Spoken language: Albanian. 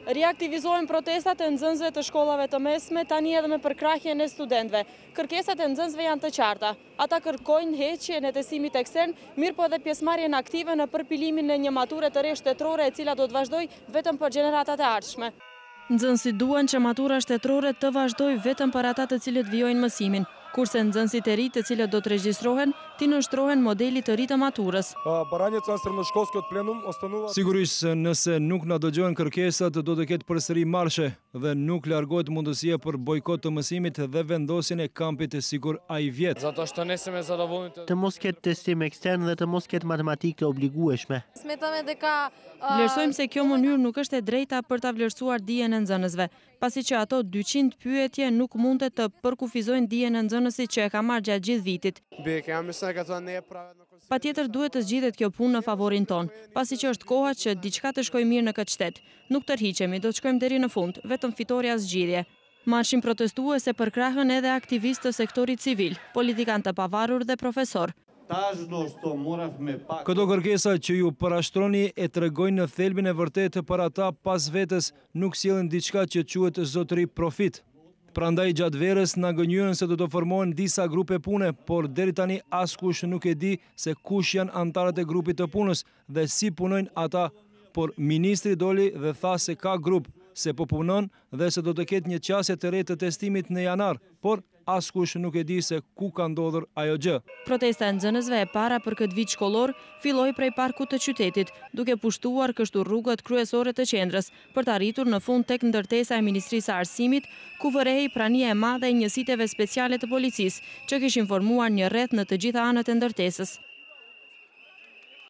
Riaktivizojnë protestat e nxënësve të shkollave të mesme, tani edhe me përkrahjen e studentëve. Kërkesat e nxënësve janë të qarta. Ata kërkojnë heqjen e testimit ekstern, mirë po edhe pjesëmarrjen aktive në përpilimin e një mature të re shtetërore e cila do të vazhdojë vetëm për gjeneratat e ardhshme. Nxënësit duan që matura shtetërore të vazhdojë vetëm për ata të cilët vijojnë mësimin, kurse nxënësit e ri të cilët do të regjistrohen, ti nënshtrohen modelit të ri të maturës. Sigurisht nëse nuk na dëgjojnë kërkesat do të ketë përsëri marshe dhe nuk largohet mundësia për bojkot të mësimit dhe vendosjen e kampit të sigur ai vjet. Të mos ketë testim ekstern dhe të mos ketë matematikë të obligueshme. Vlerësojmë se kjo mënyrë nuk është e drejta për ta vlerësuar dijen e nxënësve, pasi që ato 200 pyetje nuk mundet të përkufizojnë dijen e nxënësit që e ka marrë gjatë gjithë vitit. Patjetër duhet të zgjidhet kjo punë në favorin ton, pasi që është koha që diçka të shkojë mirë në këtë shtet. Nuk tërhiqemi, do të shkojmë deri në fund, vetëm fitorja zgjidhje. Marshin protestuese përkrahën edhe aktivistë të sektorit civil, politikanë të pavarur dhe profesor. Këto kërkesa që ju parashtroni e tregojnë në thelbin e vërtetë për ata pas vetes nuk sjellin diçka që quhet zotëri profit. Prandaj gjatë verës na gënjyen se do të formohen disa grupe pune, por deri tani askush nuk e di se kush janë antarët e grupit të punës dhe si punojnë ata, por ministri doli dhe tha se ka grup, se po punon dhe se do të ketë një qasje të re të testimit në janar, por askush nuk e di se ku ka ndodhur ajo gjë. Protesta e nxënësve e para për këtë vit shkollor filloi prej parkut të qytetit, duke pushtuar kështu rrugët kryesore të qendrës, për të arritur në fund tek ndërtesa e Ministrisë së Arsimit, ku vërehej prania e madhe e njësiteve speciale të policisë, që kishin formuar një rreth në të gjitha anët e ndërtesës.